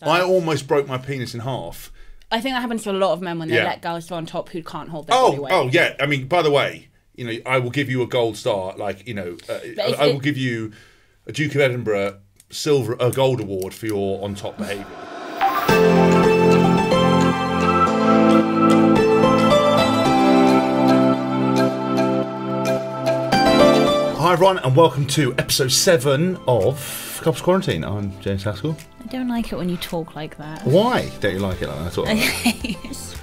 I almost broke my penis in half. I think that happens to a lot of men when they let girls go on top who can't hold their body weight. Oh, yeah. I mean, by the way, you know, I will give you a gold star. Like, you know, I will give you a Duke of Edinburgh gold award for your on top behaviour. Hi everyone, and welcome to episode 7 of Couples Quarantine. I'm James Haskell. I don't like it when you talk like that. Why don't you like it like that? I hate it so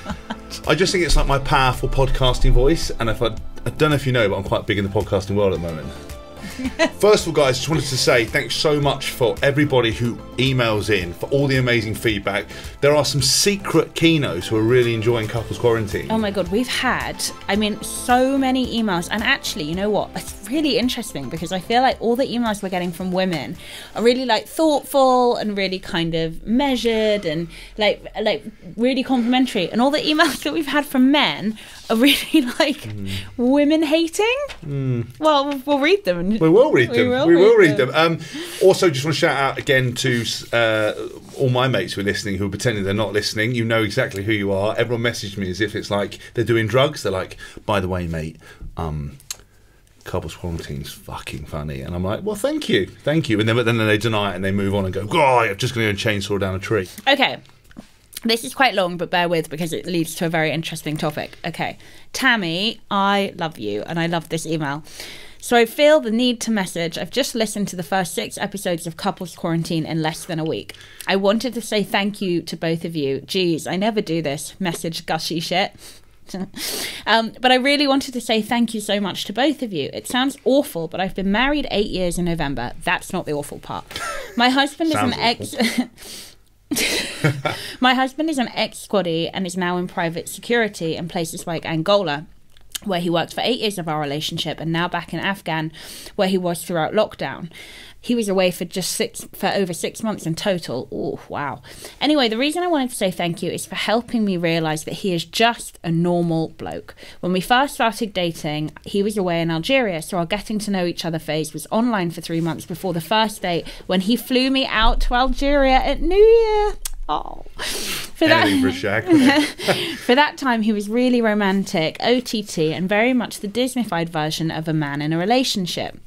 much. I just think it's like my powerful podcasting voice, and I don't know if you know, but I'm quite big in the podcasting world at the moment. First of all, guys, just wanted to say thanks so much for everybody who emails in, for all the amazing feedback. There are some secret keynotes who are really enjoying Couples Quarantine. Oh my God, we've had, I mean, so many emails. And actually, you know what? It's really interesting because I feel like all the emails we're getting from women are really like thoughtful and really kind of measured and like really complimentary. And all the emails that we've had from men are really like women hating. Well, we'll read them. We will read them. We will read them. Also, just want to shout out again to all my mates who are listening, who are pretending they're not listening. You know exactly who you are. Everyone messaged me as if it's like they're doing drugs. They're like, by the way, mate, Couples Quarantine's fucking funny. And I'm like, well, thank you. And then they deny it and they move on and go, God, I'm just going to go and chainsaw down a tree. Okay. This is quite long, but bear with because it leads to a very interesting topic. Okay. Tammy, I love you and I love this email. So I feel the need to message. I've just listened to the first 6 episodes of Couples Quarantine in less than a week. I wanted to say thank you to both of you. Geez, I never do this. Message gushy shit. But I really wanted to say thank you so much to both of you. It sounds awful, but I've been married 8 years in November. That's not the awful part. My husband is an My husband is an ex-squaddy and is now in private security in places like Angola, where he worked for 8 years of our relationship, and now back in Afghan, where he was throughout lockdown. He was away for over 6 months in total. Oh, wow. Anyway, the reason I wanted to say thank you is for helping me realise that he is just a normal bloke. When we first started dating, he was away in Algeria, so our getting to know each other phase was online for 3 months before the first date when he flew me out to Algeria at New Year. Oh, for that time he was really romantic, OTT, and very much the Disneyfied version of a man in a relationship.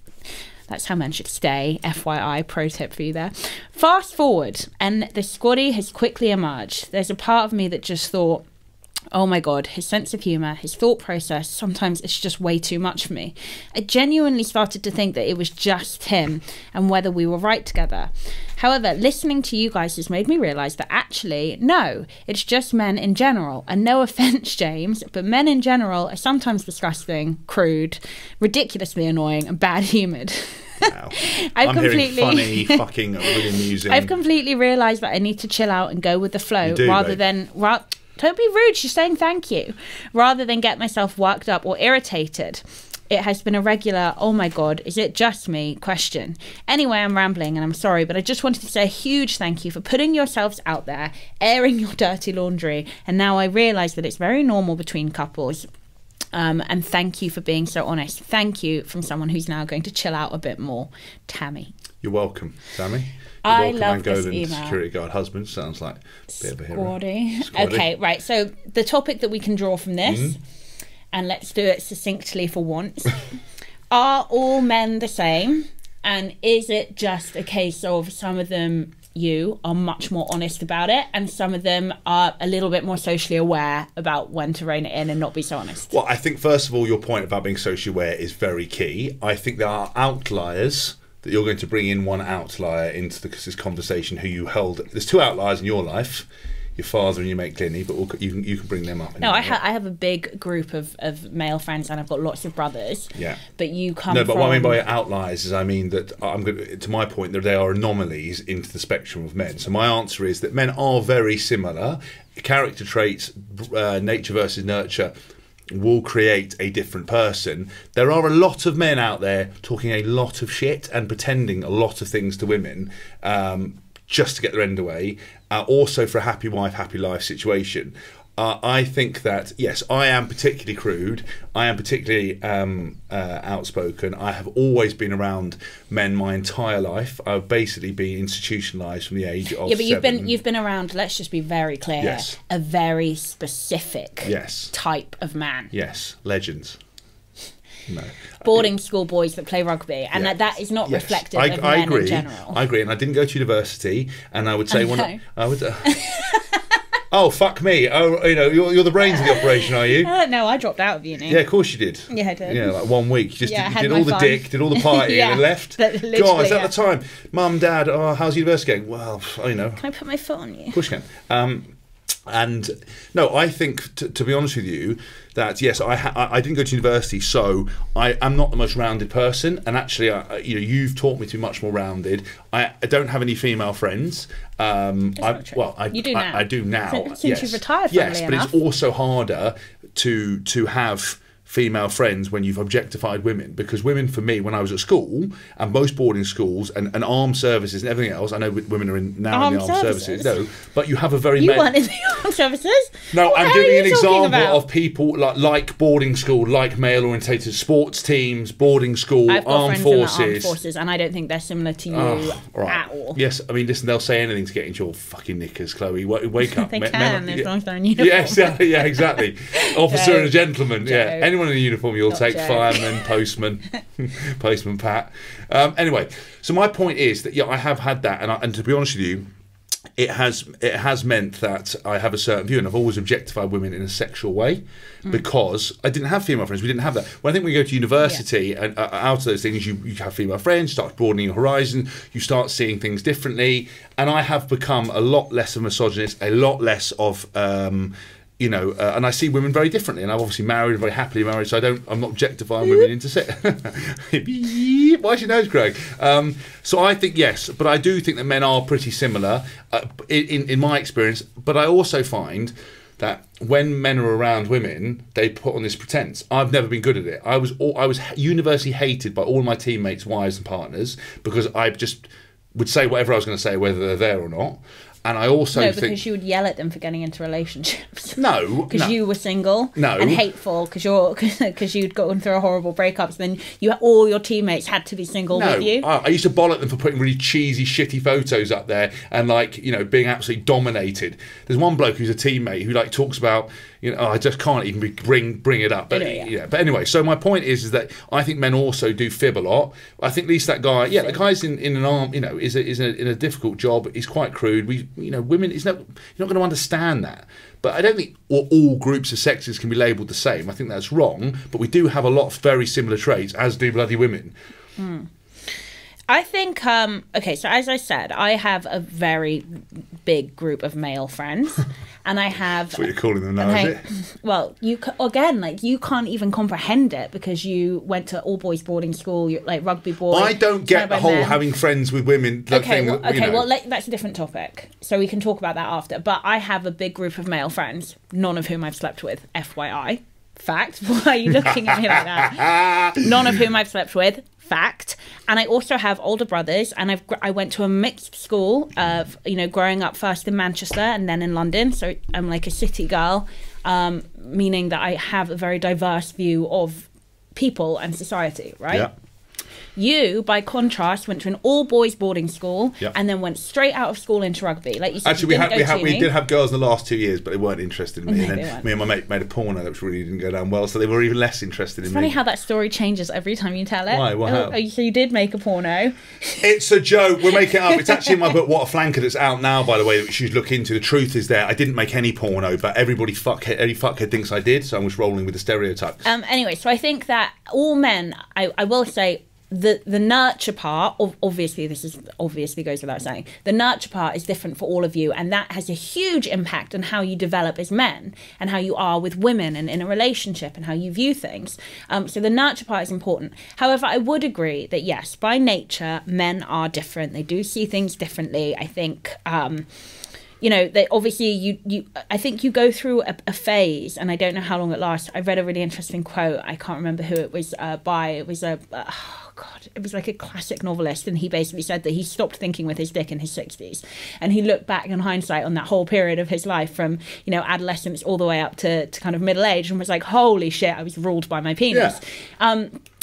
That's how men should stay. FYI, pro tip for you there. Fast forward, and the squaddy has quickly emerged. There's a part of me that just thought, oh my God, his sense of humour, his thought process, sometimes it's just way too much for me. I genuinely started to think that it was just him and whether we were right together. However, listening to you guys has made me realise that actually, no, it's just men in general. And no offence, James, but men in general are sometimes disgusting, crude, ridiculously annoying and bad-humoured. Wow. I'm hearing funny, fucking really amusing. I've completely realised that I need to chill out and go with the flow rather than... Don't be rude, she's saying thank you. Rather than get myself worked up or irritated. It has been a regular, oh my God, is it just me question. Anyway, I'm rambling and I'm sorry, but I just wanted to say a huge thank you for putting yourselves out there, airing your dirty laundry. And now I realise that it's very normal between couples. And thank you for being so honest. Thank you from someone who's now going to chill out a bit more. Tammy. You're welcome, Tammy. I love this email. Security guard husband sounds like a bit of a hero. Squaddy. Okay, right. So the topic that we can draw from this, and let's do it succinctly for once. Are all men the same? And is it just a case of some of them are much more honest about it, and some of them are a little bit more socially aware about when to rein it in and not be so honest? Well, I think first of all, your point about being socially aware is very key. I think there are outliers that you're going to bring in one outlier into this conversation who you held. There's 2 outliers in your life, your father and your mate Glennie, but you can bring them up. No, I have a big group of male friends and I've got lots of brothers. Yeah. But you come No, but what I mean by outliers is I mean that to my point, that they are anomalies into the spectrum of men. So my answer is that men are very similar. Character traits, nature versus nurture, will create a different person. There are a lot of men out there talking a lot of shit and pretending a lot of things to women just to get their end away, also for a happy wife, happy life situation. I think that, yes, I am particularly crude. I am particularly outspoken. I have always been around men my entire life. I've basically been institutionalised from the age of 7. You've been around, let's just be very clear, Yes. a very specific Yes. type of man. Yes, legends. No. Boarding school boys that play rugby, and Yeah. that is not Yes. reflective I of men agree. in general. I agree, and I didn't go to university, and I would say I would. Oh, fuck me! Oh, you're the brains of the operation, are you? No, I dropped out of uni. Yeah, of course you did. Yeah, I did. Yeah, like 1 week. You just Yeah, did my all the fun. dick, did all the partying, Yeah, and left. literally, God, is that yeah. the time? Mum, Dad, oh, how's university going? Well, Can I put my foot on you? Of course you can. And no, I think, to be honest with you, that yes, I didn't go to university, so I am not the most rounded person. And actually, you've taught me to be much more rounded. I don't have any female friends. not true. You do now. I do now. Since yes. you've retired, yes, funnily but enough. it's also harder to have female friends when you've objectified women, because women, for me, when I was at school, and most boarding schools and armed services and everything else, I know women are in the armed services, no, but you have a very You weren't in the armed services? no, What I'm are giving you an talking example about? of people like boarding school, like male orientated sports teams, boarding school, I've got armed friends in the forces. armed forces, and I don't think they're similar to you at all. Yes, I mean, listen, they'll say anything to get into your fucking knickers, Chloe. Wake up. They Men- can, men- as long as they're in uniform. Yes, yeah, exactly. Officer and a gentleman. Yeah, Joke. anyone in a uniform you'll Not take. joke. Fireman, postman, postman Pat. Anyway, so my point is that I have had that, and to be honest with you, it has meant that I have a certain view, and I've always objectified women in a sexual way because I didn't have female friends. We didn't have that. Well, I think when you go to university and out of those things, you have female friends, start broadening your horizon, you start seeing things differently, and I have become a lot less of a misogynist, a lot less of and I see women very differently, and I'm obviously married, very happily married, so I'm not objectifying women into sex. Why's your nose growing? So I think yes, but I do think that men are pretty similar in my experience. But I also find that when men are around women, they put on this pretense. I've never been good at it. I was universally hated by all my teammates, wives, and partners because I just would say whatever I was going to say, whether they're there or not. And I also think... because you would yell at them for getting into relationships. No. Because you were single. No. And hateful because you'd gone through a horrible breakup. So then all your teammates had to be single with you. I used to bollock them for putting really cheesy, shitty photos up there and being absolutely dominated. There's one bloke who's a teammate who talks about, I just can't even bring it up. But But anyway, so my point is that I think men also do fib a lot. I think at least that guy, the guy's in an arm, is in a difficult job. He's quite crude. Women, you're not going to understand that. But I don't think all groups of sexes can be labelled the same. I think that's wrong. But we do have a lot of very similar traits, as do bloody women. I think, okay, so as I said, I have a very big group of male friends, and I have... That's what you're calling them now, is it? Well, you can't even comprehend it because you went to all-boys boarding school, you're rugby boy. I don't get the whole having friends with women thing. That's a different topic, so we can talk about that after. But I have a big group of male friends, none of whom I've slept with, FYI. Fact. Why are you looking at me like that? None of whom I've slept with. Fact. And I also have older brothers, and I went to a mixed school of growing up first in Manchester and then in London, so I'm like a city girl, meaning that I have a very diverse view of people and society, right? Yeah. You, by contrast, went to an all-boys boarding school and then went straight out of school into rugby. Like you said, actually, we did have girls in the last 2 years, but they weren't interested in me. And then me and my mate made a porno that really didn't go down well, so they were even less interested in me. It's funny how that story changes every time you tell it. Why? How? So you did make a porno. It's a joke. We're making it up. It's actually in my book, What a Flanker, that's out now, by the way, that you should look into. The truth is there. I didn't make any porno, but every fuckhead thinks I did, so I'm just rolling with the stereotypes. Anyway, so I think that all men, I will say, the nurture part, obviously goes without saying, the nurture part is different for all of you, and that has a huge impact on how you develop as men and how you are with women and in a relationship and how you view things. So the nurture part is important. However, I would agree that yes, by nature, men are different. They do see things differently. I think you know, that obviously you I think you go through a phase, and I don't know how long it lasts. I read a really interesting quote. I can't remember who it was by. It was oh God, it was like a classic novelist, and he basically said that he stopped thinking with his dick in his 60s, and he looked back in hindsight on that whole period of his life from, you know, adolescence all the way up to kind of middle age, and was like, holy shit, I was ruled by my penis.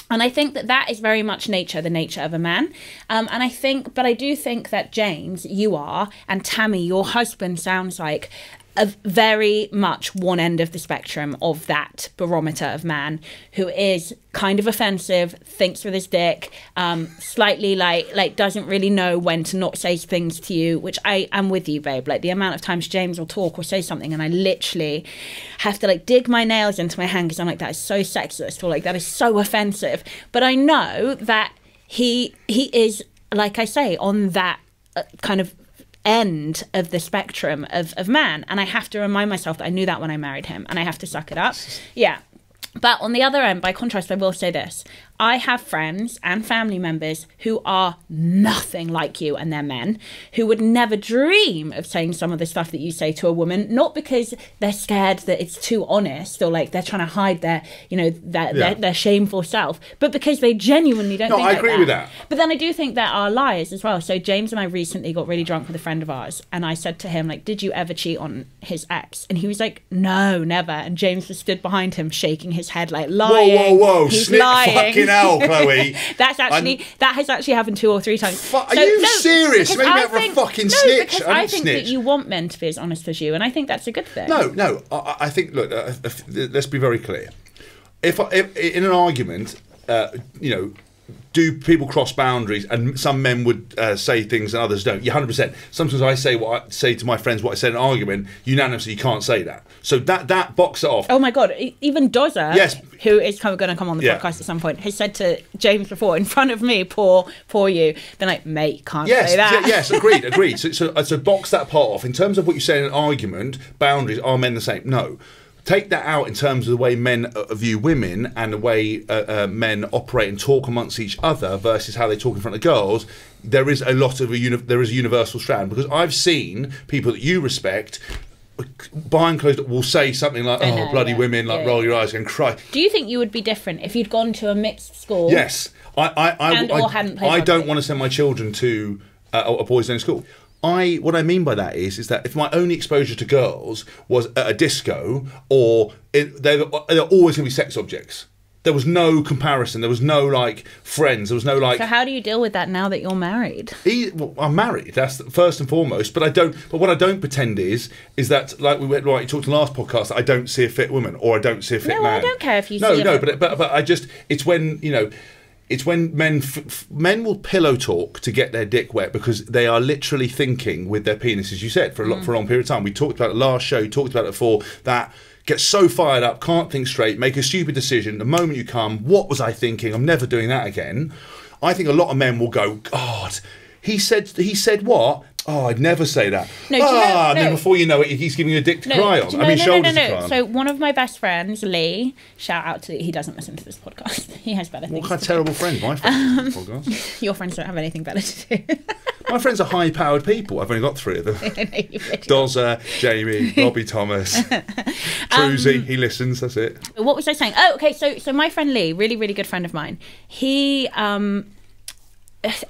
And I think that is very much the nature of a man. And I do think that James, you are, and Tammy, your husband, sounds like a very much one end of the spectrum of that barometer of man, who is kind of offensive, thinks with his dick, slightly like doesn't really know when to not say things to you, which I am with you, babe. Like the amount of times James will talk or say something and I literally have to like dig my nails into my hand because I'm like, that is so sexist, or like that is so offensive. But I know that he is, like I say, on that kind of end of the spectrum of man, and I have to remind myself that I knew that when I married him, and I have to suck it up. Yeah. But on the other end, by contrast, I will say this. I have friends and family members who are nothing like you, and they're men, who would never dream of saying some of the stuff that you say to a woman, not because they're scared that it's too honest, or like they're trying to hide their, you know, their shameful self, but because they genuinely don't think like that. No, I agree with that. But then I do think there are liars as well. So James and I recently got really drunk with a friend of ours, and I said to him, like, did you ever cheat on his ex? And he was like, no, never. And James just stood behind him shaking his head like, lying. Whoa, he's snip lying. Fucking hell, Chloe. That has actually happened 2 or 3 times. Are you serious? Maybe never a fucking snitch. Because I think that you want men to be as honest as you, and I think that's a good thing. No. I think, look, let's be very clear. If in an argument, you know, do people cross boundaries? And some men would say things and others don't. Yeah, 100%. Sometimes I say what I say to my friends, what I said in an argument, unanimously you can't say that. So that box it off. Oh my God. Even Dozer, yes, who is going to come on the podcast at some point, has said to James before, in front of me, poor you, they're like, mate, can't say that. Yes, agreed. So box that part off. In terms of what you say in an argument, boundaries, are men the same? No. Take that out in terms of the way men view women and the way men operate and talk amongst each other versus how they talk in front of girls. There is a lot of there is a universal strand, because I've seen people that you respect behind closed will say something like, "Oh, bloody women!" Like roll your eyes and cry. Do you think you would be different if you'd gone to a mixed school? Yes, I don't want to send my children to a boys' only school. What I mean by that is that if my only exposure to girls was at a disco, or they're always going to be sex objects. There was no comparison. There was no like friends. There was no like. So how do you deal with that now that you're married? Well, I'm married. That's first and foremost. But what I don't pretend is that, like we went right. You talked in the last podcast, that I don't see a fit woman or I don't see a fit man. No, I don't care if you see. But I just, it's when, you know. It's when men will pillow talk to get their dick wet, because they are literally thinking with their penis, as you said, for a long period of time. We talked about it last show, talked about it before, that get so fired up, can't think straight, make a stupid decision. The moment you come, what was I thinking? I'm never doing that again. I think a lot of men will go, God, he said what? Oh, I'd never say that. No, and then before you know it, he's giving you a dick to cry on. Shoulders to cry on. So one of my best friends, Lee, shout out to Lee. He doesn't listen to this podcast. He has better things. What kind of terrible friend? My friends listen to this podcast. Your friends don't have anything better to do. My friends are high-powered people. I've only got 3 of them. Dozer, Jamie, Robbie Thomas, Cruzy. He listens. That's it. What was I saying? Oh, okay. So my friend Lee, really, really good friend of mine. He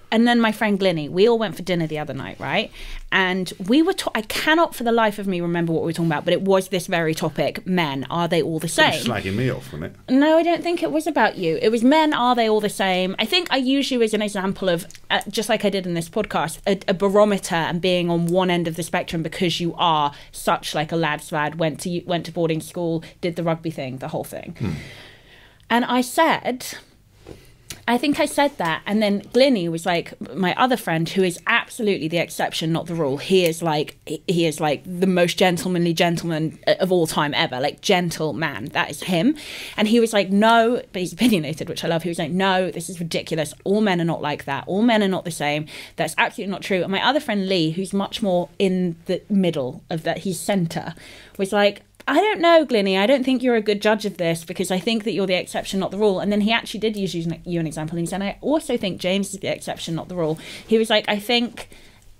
and then my friend Glinny, we all went for dinner the other night, right? And we were I cannot for the life of me remember what we were talking about, but it was this very topic: men, are they all the same? You're slagging me off, wasn't it? No, I don't think it was about you. It was men, are they all the same? I think I use you as an example of, just like I did in this podcast, a barometer, and being on one end of the spectrum because you are such like a lad's lad, went to boarding school, did the rugby thing, the whole thing. And I think I said that, and then Glinny was like, my other friend, who is absolutely the exception, not the rule. He is like the most gentlemanly gentleman of all time ever, like gentleman. That is him. And he was like, no, but he's opinionated, which I love. He was like, no, this is ridiculous. All men are not like that. All men are not the same. That's absolutely not true. And my other friend Lee, who's much more in the middle of that, he's centre, was like, I don't know, Glinny, I don't think you're a good judge of this, because I think that you're the exception, not the rule. And then he actually did use you an example, and he said, I also think James is the exception, not the rule. He was like, I think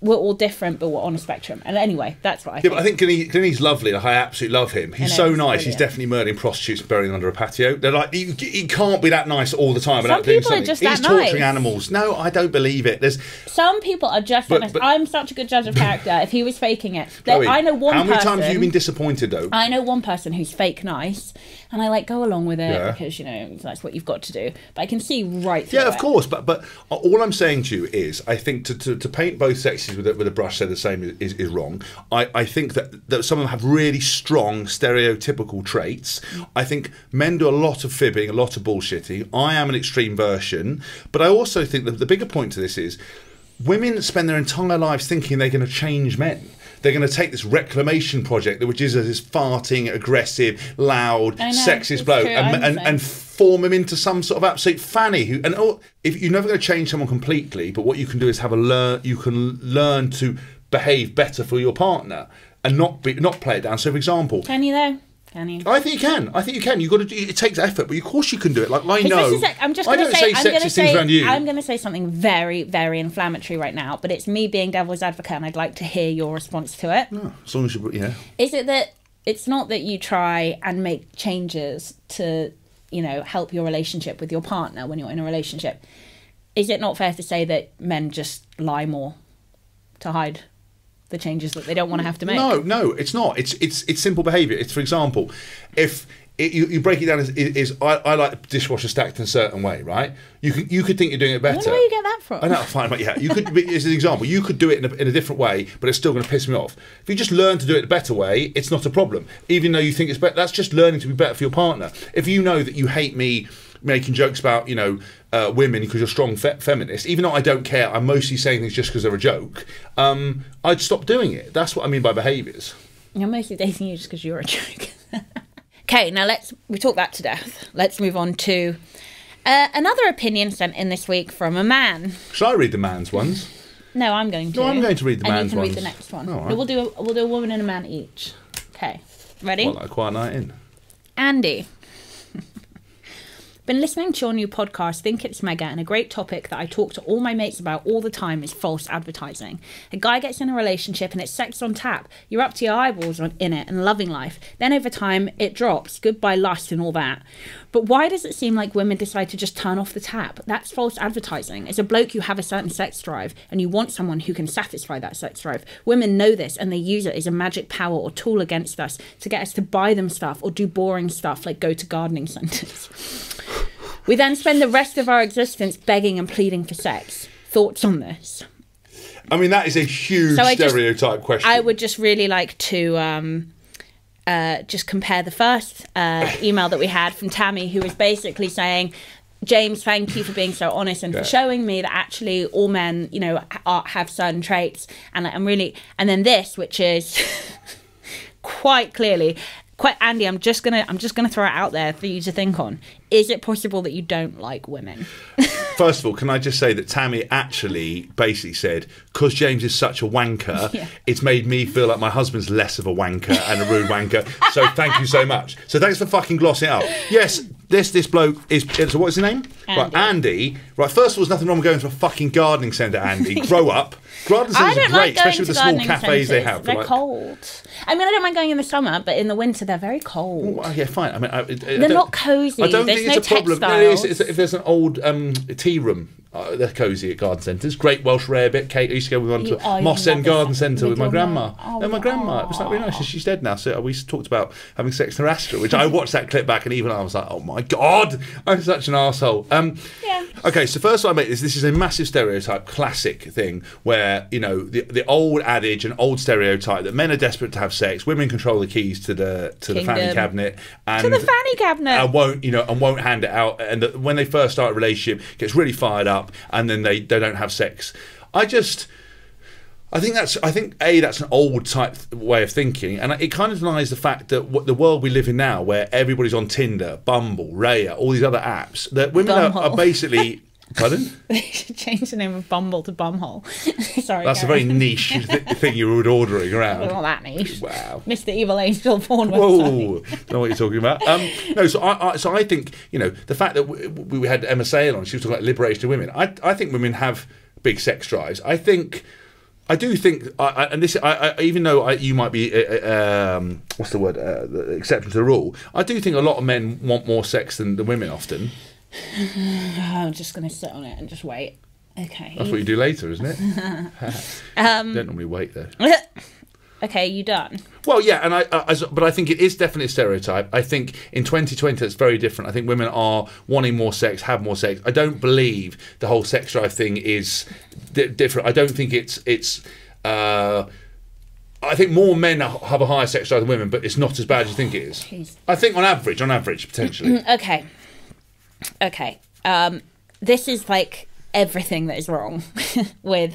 we're all different, but we're on a spectrum. And anyway, that's what I think. Yeah, but I think Glennie's lovely. Like, I absolutely love him. He's so nice. Brilliant. He's definitely murdering prostitutes and burying them under a patio. They're like, he can't be that nice all the time without doing something. He's torturing animals. No, I don't believe it. Some people are just that nice. I'm such a good judge of character. If he was faking it. I know one person... How many times have you been disappointed, though? I know one person who's fake nice, and I go along with it because, that's what you've got to do. But I can see right through it. Yeah, of course. But all I'm saying to you is, I think to paint both sexes with a brush so the same is wrong. I think that some of them have really strong stereotypical traits. I think men do a lot of fibbing, a lot of bullshitting. I am an extreme version. But I also think that the bigger point to this is women spend their entire lives thinking they're going to change men. They're going to take this reclamation project, which is this farting, aggressive, loud, sexist bloke, and form him into some sort of absolute fanny. If you're never going to change someone completely, but what you can do is you can learn to behave better for your partner and not play it down. So, for example, can you though? Can you? I think you can. You've got to. It takes effort, but of course you can do it. I'm going to say sexist things around you. I'm going to say something very, very inflammatory right now, but it's me being devil's advocate, and I'd like to hear your response to it. Oh, as long as you, Is it that it's not that you try and make changes to, help your relationship with your partner when you're in a relationship? Is it not fair to say that men just lie more to hide the changes that they don't want to have to make? No, it's not. It's simple behaviour. It's, for example, if you break it down as I like dishwasher stacked in a certain way, right? You could think you're doing it better. I wonder where you get that from. I know, fine, but yeah, you could. As an example, you could do it in a different way, but it's still going to piss me off. If you just learn to do it a better way, it's not a problem. Even though you think it's better, that's just learning to be better for your partner. If you know that you hate me making jokes about women because you're a strong feminist, even though I don't care, I'm mostly saying things just because they're a joke, I'd stop doing it. That's what I mean by behaviours. I'm mostly dating you just because you're a joke. Okay, now we talked that to death. Let's move on to another opinion sent in this week from a man. Shall I read the man's ones? No, I'm going to. No, I'm going to read the man's ones. And you can read the next one. Right. No, we'll do a woman and a man each. Okay, ready? Like a quiet night in. Andy. Been listening to your new podcast, Think It's Mega, and a great topic that I talk to all my mates about all the time is false advertising. A guy gets in a relationship and it's sex on tap. You're up to your eyeballs in it and loving life. Then over time, it drops. Goodbye lust and all that. But why does it seem like women decide to just turn off the tap? That's false advertising. As a bloke, you have a certain sex drive and you want someone who can satisfy that sex drive. Women know this and they use it as a magic power or tool against us to get us to buy them stuff or do boring stuff like go to gardening centres. We then spend the rest of our existence begging and pleading for sex. Thoughts on this? I mean, that is a huge stereotype question. I would just really like to just compare the first email that we had from Tammy, who was basically saying, James, thank you for being so honest and for showing me that actually all men, have certain traits. And then this, which is quite clearly... Andy, I'm just gonna throw it out there for you to think on. Is it possible that you don't like women? First of all, can I just say that Tammy actually basically said, because James is such a wanker, it's made me feel like my husband's less of a wanker and a rude wanker. So thank you so much. So thanks for fucking glossing it up. Yes, this bloke is. So what's his name? Andy. Right, Andy. Right, first of all, there's nothing wrong with going to a fucking gardening centre, Andy. Grow up. Garden centres are great, especially with the small cafes they have. They're cold. I mean, I don't mind going in the summer, but in the winter they're very cold. Well, yeah, fine. I mean, they're not cosy. I don't think it's a problem. No, if there's an old tea room, they're cosy at garden centres. Great Welsh rarebit. Kate, I used to go with one to Moss End Garden Centre with my grandma. My grandma. It was like really nice. She's dead now. So we talked about having sex in her Astra, which I watched that clip back, and even I was like, oh my god, I'm such an arsehole. Okay, so first of all, this is a massive stereotype, classic thing where the old adage and old stereotype that men are desperate to have sex, women control the keys to the fanny cabinet, and won't hand it out, and that when they first start a relationship, gets really fired up, and then they don't have sex. I think that's an old type way of thinking, and it kind of denies the fact that the world we live in now, where everybody's on Tinder, Bumble, Raya, all these other apps, that women are basically. Pardon? They should change the name of Bumble to Bumhole. Sorry, that's a very niche thing you were ordering around. Not that niche. Wow. Mr. Evil Angel porn website. Whoa, don't know what you're talking about. No, so I think the fact that we had Emma Sale on, she was talking about liberation of women. I think women have big sex drives. I think I do think, and this, even though you might be, what's the word, the exception to the rule, I do think a lot of men want more sex than the women often. I'm just going to sit on it and just wait. Okay. That's what you do later, isn't it? Don't normally wait though. Okay, you done? Well, yeah, and but I think it is definitely a stereotype. I think in 2020 it's very different. I think women are wanting more sex, have more sex. I don't believe the whole sex drive thing is different. I don't think it's. I think more men have a higher sex drive than women, but it's not as bad as you think it is. Jeez. I think on average, potentially. Okay. This is like everything that is wrong with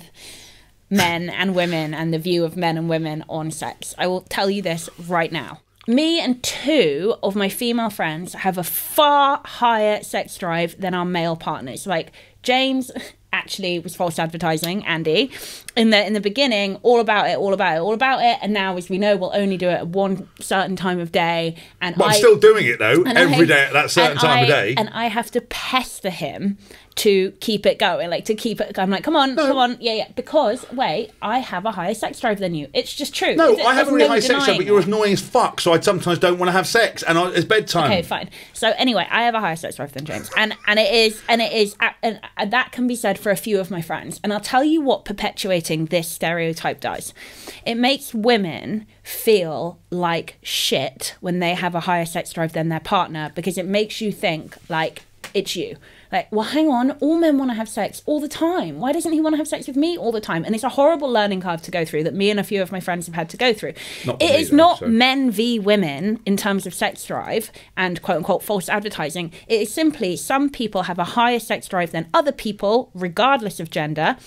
men and women and the view of men and women on sex. I will tell you this right now. Me and 2 of my female friends have a far higher sex drive than our male partners. Like James actually was false advertising, Andy, in the beginning, all about it, and now, as we know, we'll only do it at one certain time of day. And I'm still doing it though, every day at that certain time of day. And I have to pester him to keep it going, like to keep it. I'm like, come on, yeah. Because wait, I have a higher sex drive than you. It's just true. No, I have a really high sex drive, but you're as annoying as fuck. So I sometimes don't want to have sex, and it's bedtime. Okay, fine. So anyway, I have a higher sex drive than James, and that can be said for a few of my friends. And I'll tell you what perpetuating this stereotype does. It makes women feel like shit when they have a higher sex drive than their partner, because it makes you think like it's you. Like, well, hang on, all men want to have sex all the time. Why doesn't he want to have sex with me all the time? And it's a horrible learning curve to go through that me and a few of my friends have had to go through. It is not men v women in terms of sex drive and quote-unquote false advertising. It is simply some people have a higher sex drive than other people, regardless of gender.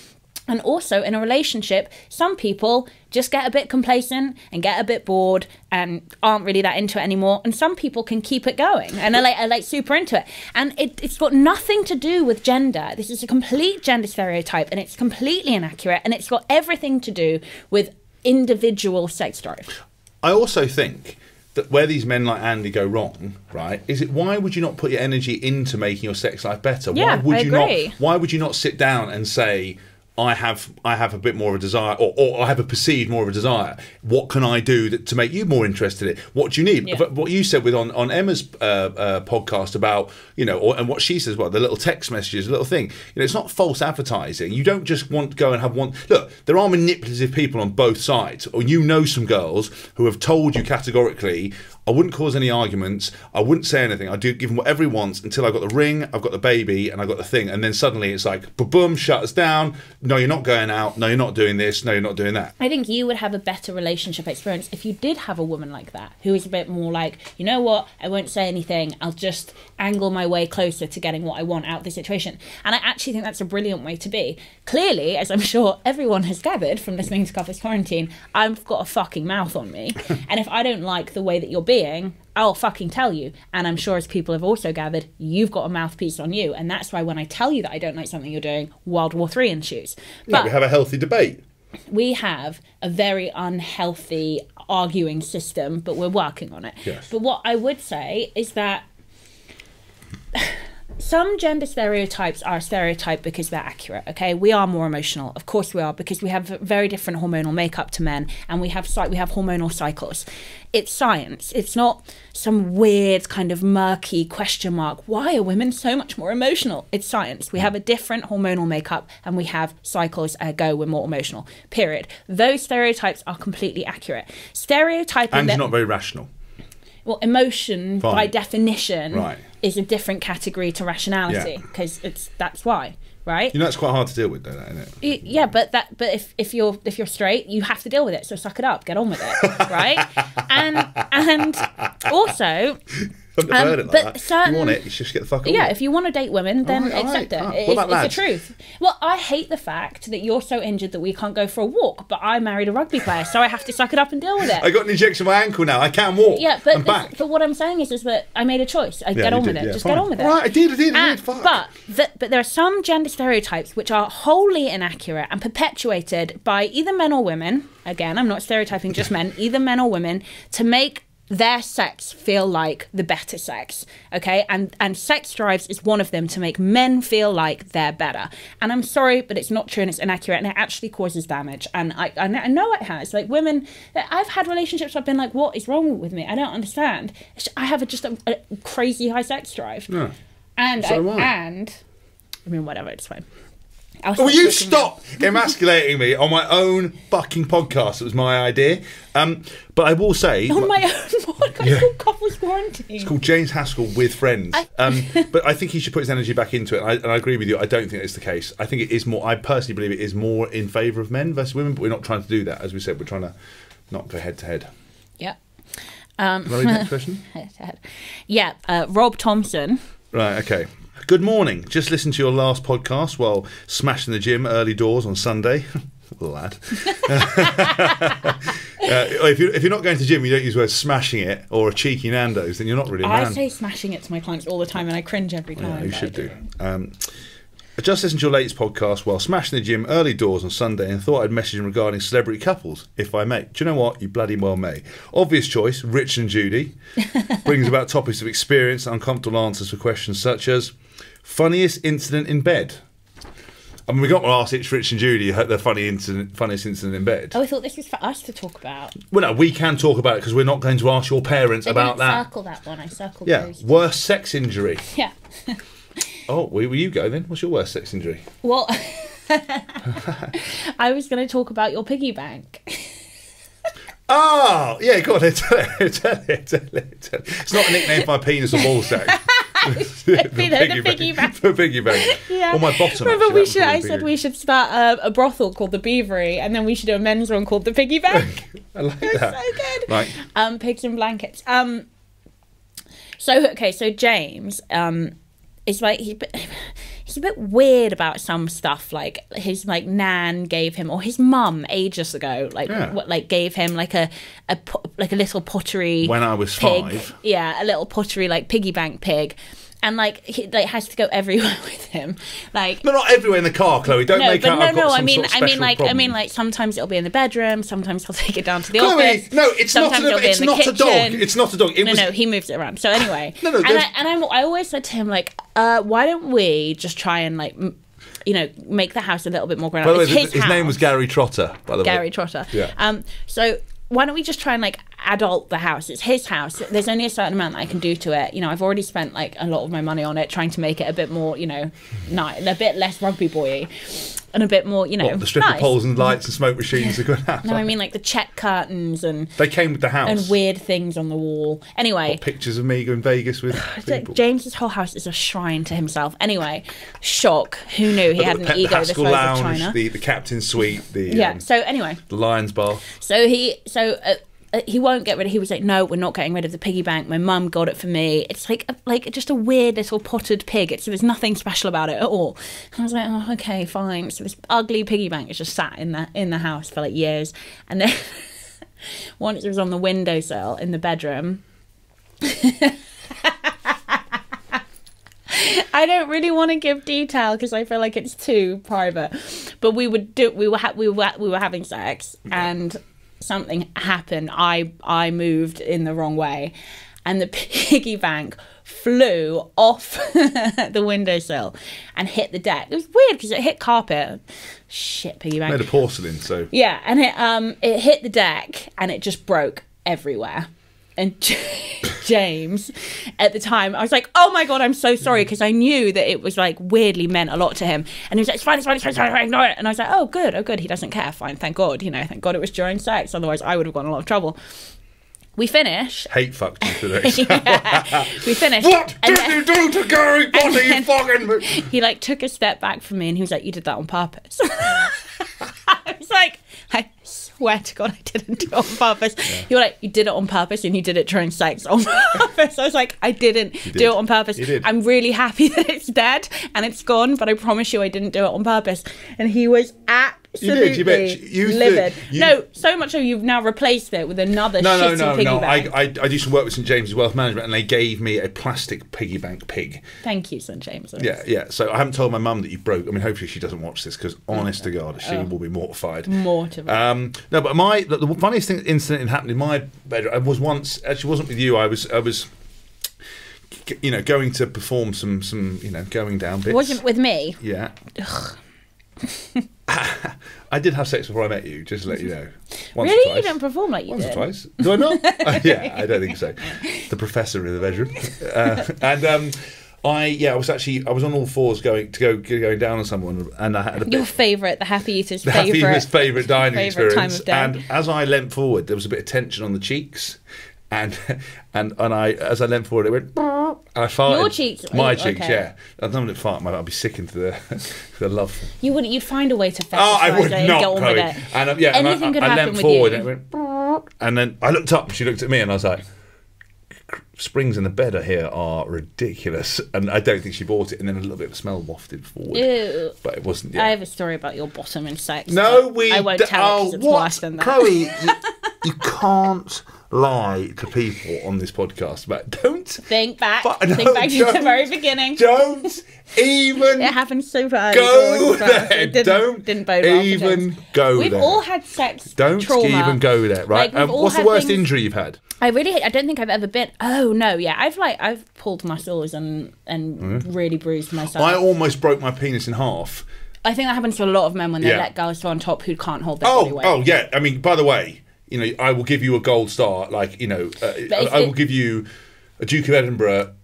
And also in a relationship, some people just get a bit complacent and get a bit bored and aren't really that into it anymore. And some people can keep it going and are like super into it. And it's got nothing to do with gender. This is a complete gender stereotype, and it's completely inaccurate. And it's got everything to do with individual sex drive. I also think that where these men like Andy go wrong, right, is it why would you not put your energy into making your sex life better? Yeah, I agree. Why would you not sit down and say, I have a bit more of a desire, or I have a perceived more of a desire. What can I do to make you more interested in it? What do you need? Yeah. What you said on Emma's podcast about, and what she says, the little text messages, the little thing. It's not false advertising. You don't just want to go and have one. Look, there are manipulative people on both sides. Or some girls who have told you categorically, I wouldn't cause any arguments. I wouldn't say anything. I'd give him whatever he wants until I got the ring, I've got the baby, and I got the thing. And then suddenly it's like, boom, shut us down. No, you're not going out. No, you're not doing this. No, you're not doing that. I think you would have a better relationship experience if you did have a woman like that, who is a bit more like, you know what, I won't say anything. I'll just angle my way closer to getting what I want out of the situation. And I actually think that's a brilliant way to be. Clearly, as I'm sure everyone has gathered from listening to Couples Quarantine, I've got a fucking mouth on me. And if I don't like the way that you're being, I'll fucking tell you. And I'm sure, as people have also gathered, you've got a mouthpiece on you. And that's why when I tell you that I don't like something you're doing, World War III ensues. But we have a healthy debate. We have a very unhealthy arguing system, but we're working on it. Yes. But what I would say is that some gender stereotypes are a stereotype because they're accurate, okay? We are more emotional. Of course we are, because we have very different hormonal makeup to men, and we have hormonal cycles. It's science. It's not some weird kind of murky question mark. Why are women so much more emotional? It's science. We have a different hormonal makeup, and we have cycles, ergo we're more emotional, period. Those stereotypes are completely accurate. Stereotyping... And you're not very rational. Well, emotion, by definition, right, is a different category to rationality, because that's why, right? It's quite hard to deal with, though, isn't it? Yeah, but if you're straight, you have to deal with it. So suck it up, get on with it, right? And also. I've never heard it like that. If you want it, you just get the fuck on. Yeah, if you want to date women, then accept it. It's the truth. Well, I hate the fact that you're so injured that we can't go for a walk, but I married a rugby player, so I have to suck it up and deal with it. I got an injection in my ankle now. I can't walk. Yeah, but what I'm saying is that I made a choice. Get on with it. Just get on with it. Right, I did. Fuck. But there are some gender stereotypes which are wholly inaccurate and perpetuated by either men or women. Again, I'm not stereotyping just men, either men or women, to make their sex feel like the better sex, okay? And sex drives is one of them to make men feel like they're better. And I'm sorry, but it's not true and it's inaccurate and it actually causes damage. And I know it has. Like, women, I've had relationships where I've been like, what is wrong with me? I don't understand. I have just a crazy high sex drive. Yeah. And I mean, whatever, it's fine. Will you stop emasculating me on my own fucking podcast? It was my idea. But I will say... On my own podcast? It's called Couples Quarantine. It's called James Haskell with Friends. But I think he should put his energy back into it. And I agree with you. I don't think it's the case. I think it is more... I personally believe it is more in favour of men versus women, but we're not trying to do that. As we said, we're trying to not go head to head. Yeah. Can I read the next question? Head to head. Yeah. Rob Thompson. Right, okay. Good morning. Just listened to your last podcast while smashing the gym early doors on Sunday. Lad. If you're not going to gym, you don't use the word smashing it or a cheeky Nando's, then you're not really a man. I say smashing it to my clients all the time and I cringe every time. Yeah, you should do. I just listened to your latest podcast while smashing the gym early doors on Sunday and thought I'd message him regarding celebrity couples, if I may. Do you know what? You bloody well may. Obvious choice, Rich and Judy. Brings about topics of experience and uncomfortable answers for questions such as funniest incident in bed. I mean, we got to ask Rich and Judy the funniest incident in bed. Oh, I thought this was for us to talk about. Well, no, we can talk about it because we're not going to ask your parents about that. I circle that one. I circled those. Yeah, worst sex injury. Yeah. Oh, will you go then? What's your worst sex injury? Well, I was going to talk about your piggy bank. Oh, yeah, go on, tell it. It's not a nickname for my penis or ball sack. The piggy bank. For piggy bank. Yeah. Or my bottom. Remember, I said we should start a brothel called the Beavery, and then we should do a men's one called the Piggy Bank. I like that. So good. Right. Pigs and blankets. So James, is like he's a bit weird about some stuff. Like his nan gave him, or his mum ages ago, gave him like a little pottery when I was pig. 5. Yeah, a little pottery piggy bank pig. And he has to go everywhere with him. No, not everywhere in the car, Chloe. Don't make out I've got some sort of special problem. Sometimes it'll be in the bedroom. Sometimes he'll take it down to the Chloe, office. No, it's sometimes not. It's not a dog. It's not a dog. No, he moves it around. So anyway, I always said to him why don't we just try and make the house a little bit more grown up. By the way, his name was Gary Trotter. By the way, Gary Trotter. Yeah. So why don't we just try and adult the house? It's his house. There's only a certain amount that I can do to it. I've already spent a lot of my money on it, trying to make it a bit more, a bit less rugby boy-y and a bit more, the stripper poles and lights and smoke machines are good. No, I mean the check curtains and they came with the house and weird things on the wall. Anyway, pictures of me going Vegas with people. James's whole house is a shrine to himself. Anyway, shock. Who knew he had an ego the size of China? The captain's suite. So anyway, the Lions Bar. So he won't get rid of it. He was like, no, we're not getting rid of the piggy bank. My mum got it for me. It's like just a weird little potted pig. There's nothing special about it at all. And I was like, oh, okay, fine. So this ugly piggy bank is just sat in the house for years. And then once it was on the windowsill in the bedroom. I don't really want to give detail because I feel like it's too private. But we were having sex and something happened. I moved in the wrong way and the piggy bank flew off the windowsill and hit the deck. It was weird because it hit carpet. Shit, piggy bank. Made of porcelain, so yeah, and it hit the deck and it just broke everywhere. And James, at the time, I was like, oh my God, I'm so sorry, because I knew that it was weirdly meant a lot to him. And he was like, it's fine, ignore it. And I was like, oh, good, he doesn't care, fine, thank God, thank God it was during sex, otherwise I would have gotten a lot of trouble. We finished. Hate fucked you today. Yeah, we finished. What did you do to Gary? What are you fucking... He took a step back from me and he was like, you did that on purpose. I was like, I swear to God I didn't do it on purpose. Yeah. You were like, you did it on purpose and you did it during sex on purpose. I was like, I didn't do it on purpose. I'm really happy that it's dead and it's gone, but I promise you I didn't do it on purpose. And he was absolutely you livid. No, so much so you've now replaced it with another shitty piggy bank. I used to work with St James's Wealth Management, and they gave me a plastic piggy bank pig. Thank you, St James's. Yeah. So I haven't told my mum that you broke. I mean, hopefully she doesn't watch this, because honest to God, she will be mortified. No, but the funniest incident that happened in my bedroom was once. Actually, wasn't with you. I was going to perform some going down bits. Wasn't with me. Yeah. I did have sex before I met you, just to let you know. Once really? Or twice. You don't perform like you did? Once or twice. Do I not? Yeah, I don't think so. The professor in the bedroom. I was on all fours going down on someone, and I had a bit, your favourite, the Happy Eater's favourite dining experience. Time of day. And as I leant forward, there was a bit of tension on the cheeks, and as I leant forward, it went. And I farted. Your cheeks, my cheeks, okay. yeah. I don't want to fart. I'd be sick into the love. You wouldn't. You'd find a way to fetishize I would it not, and get on Chloe. with it. And anything could happen leant with forward, you. and it went. And then I looked up, and she looked at me, and I was like, springs in the bed here are ridiculous, and I don't think she bought it. And then a little bit of smell wafted forward. Ew. But it wasn't. Yeah. I have a story about your bottom in sex. No, I won't tell it because it's worse than that. Chloe, you can't lie to people on this podcast, but don't think back to the very beginning. Don't even. It happened so bad. Go there. Didn't bode well even go We've there. all had sex. Don't trauma. even go there. Right? What's the worst injury you've had? I don't think I've ever been. Oh no, yeah, I've pulled muscles and really bruised myself. I almost broke my penis in half. I think that happens to a lot of men when they let girls go on top who can't hold their body weight. Oh yeah. I mean, by the way, I will give you a gold star. Like, I will give you a Duke of Edinburgh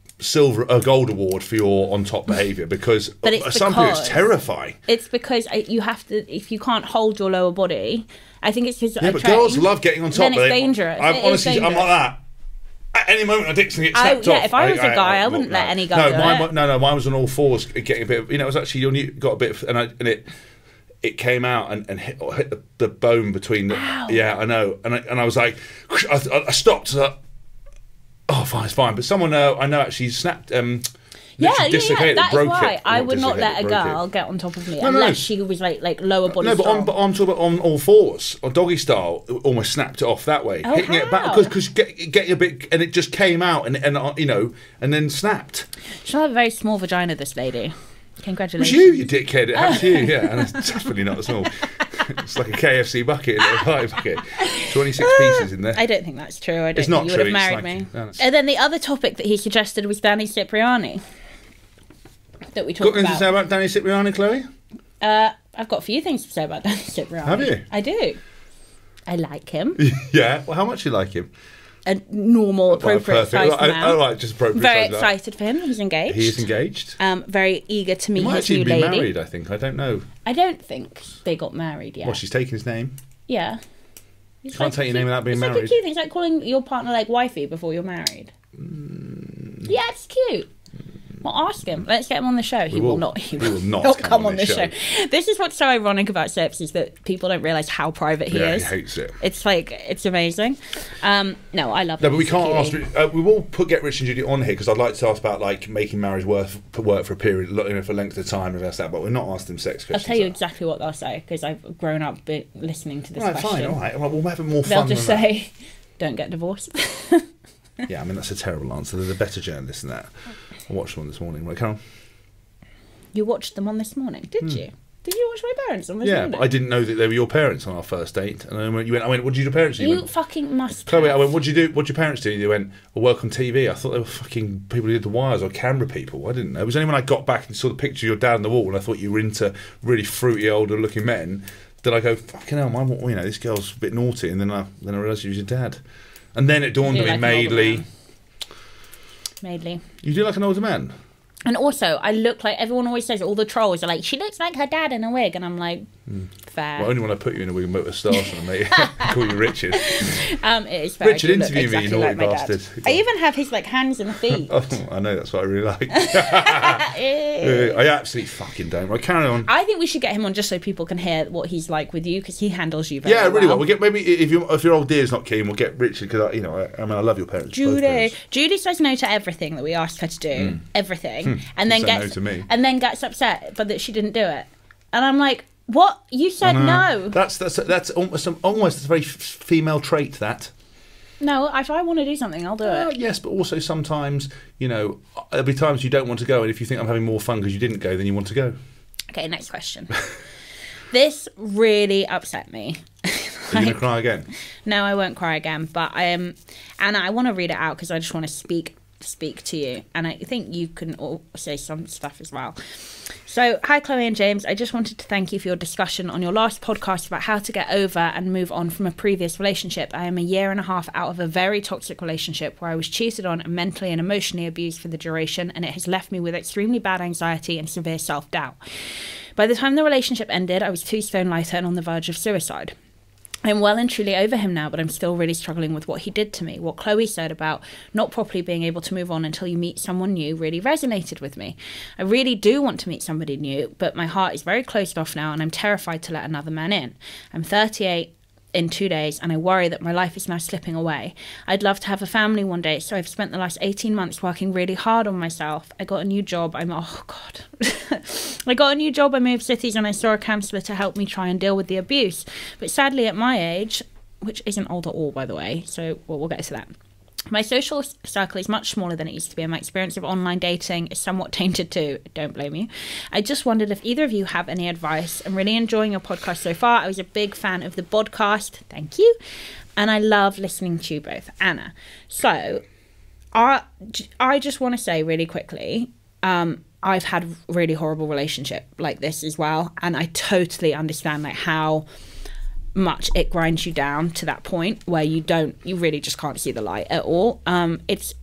a gold award for your on top behaviour, because some people it's terrifying. It's because you have to, if you can't hold your lower body. I think it's because but girls love getting on top. Then it's dangerous. I'm like that. At any moment, my dick's going to get snapped off. If I was a guy, I wouldn't let any guy do it. Mine was on all fours, getting a bit of. It was actually got a bit of, and it came out and hit the bone between the. Ow. Yeah, I know, and I was like, I stopped. So, oh, fine, it's fine. But someone I know actually snapped. Dislocated, that's broke why it. I would not let a girl get on top of me unless she was like lower body strong. But I'm talking about on all fours, on doggy style, almost snapped it off that way, hitting it back because getting a bit, and it just came out and then snapped. She'll have a very small vagina, this lady. Congratulations. It was you dickhead. It happened to you, yeah, and it's definitely not small. It's like a KFC bucket, a pie bucket. 26 pieces in there. I don't think that's true. I don't it's not think you true. would have married me. And then the other topic that he suggested was Danny Cipriani. That we talked about. Got anything to say about Danny Cipriani, Chloe? I've got a few things to say about Danny Cipriani. Have you? I do. I like him. Yeah. Well, how much do you like him? A normal, appropriate sized man. I like just appropriate. Very excited for him. He's engaged. He is engaged. Very eager to meet his new lady. He might actually be married, I think. I don't know. I don't think they got married yet. Well, she's taking his name. Yeah. You can't take your name without being married. It's like a cute thing. It's like calling your partner like wifey before you're married. Yeah, it's cute. Well, ask him. Let's get him on the show. He will not come on the show. This is what's so ironic about Sips, is that people don't realise how private he is. He hates it. It's like, it's amazing. No, I love him. No, but we can't ask. We will get Rich and Judy on here because I'd like to ask about like making marriage work for a period, for length of time, and that. But we're not asking them sex questions. I'll tell you exactly what they'll say because I've grown up listening to this question. Fine, all right. Well, we'll have more fun. They'll just say, "Don't get divorced." Yeah, I mean that's a terrible answer. There's a better journalist than that. I watched one this morning. Right, come on. You watched them on this morning, did you? Did you watch my parents on this morning? Yeah, but I didn't know that they were your parents on our first date. And I went, what did your parents do? You fucking must. Chloe, I went, what did you do? What did your parents do? They went, well, work on TV. I thought they were fucking people who did the wires or camera people. I didn't know. It was only when I got back and saw the picture of your dad on the wall and I thought you were into really fruity, older looking men. Did I go, fucking hell, this girl's a bit naughty. And then I realised you was your dad. And then it dawned on me, Maidley. You do like an older man? And also, I look like, everyone always says, all the trolls are like, she looks like her dad in a wig. And I'm like, fair. Well, only when I put you in a wig and put a stars on, mate. Call you Richard. It is fair. Richard, interview me, you naughty bastard. I even have his hands and feet. I know, that's what I really like. I absolutely fucking don't. Right, carry on. I think we should get him on just so people can hear what he's like with you, because he handles you very well. Yeah, really well. We'll get, maybe if your old dear's not keen, we'll get Richard, because I love your parents. Judy says no to everything that we asked her to do. Everything. And then gets upset but that she didn't do it. And I'm like, What? You said no. That's almost a very female trait, that. No, if I want to do something, I'll do it. Yes, but also sometimes, there'll be times you don't want to go, and if you think I'm having more fun because you didn't go, then you want to go. Okay, next question. This really upset me. Are you going to cry again? No, I won't cry again. But and I want to read it out because I just want to speak to you, and I think you can all say some stuff as well. So, hi Chloe and James, I just wanted to thank you for your discussion on your last podcast about how to get over and move on from a previous relationship. I am a year and a half out of a very toxic relationship where I was cheated on and mentally and emotionally abused for the duration, and it has left me with extremely bad anxiety and severe self-doubt. By the time the relationship ended, I was 2 stone lighter and on the verge of suicide. I'm well and truly over him now, but I'm still really struggling with what he did to me. What Chloe said about not properly being able to move on until you meet someone new really resonated with me. I really do want to meet somebody new, but my heart is very closed off now and I'm terrified to let another man in. I'm 38 in 2 days and I worry that my life is now slipping away. I'd love to have a family one day, so I've spent the last 18 months working really hard on myself. I got a new job. I got a new job. I moved cities and I saw a counsellor to help me try and deal with the abuse. But sadly at my age, which isn't old at all by the way, so we'll get to that. My social circle is much smaller than it used to be, and my experience of online dating is somewhat tainted too. Don't blame you. I just wondered if either of you have any advice. I'm really enjoying your podcast so far. I was a big fan of the podcast. Thank you. And I love listening to you both. Anna. So, I just want to say really quickly, I've had a really horrible relationship like this as well, and I totally understand how much it grinds you down to that point where you really just can't see the light at all. It's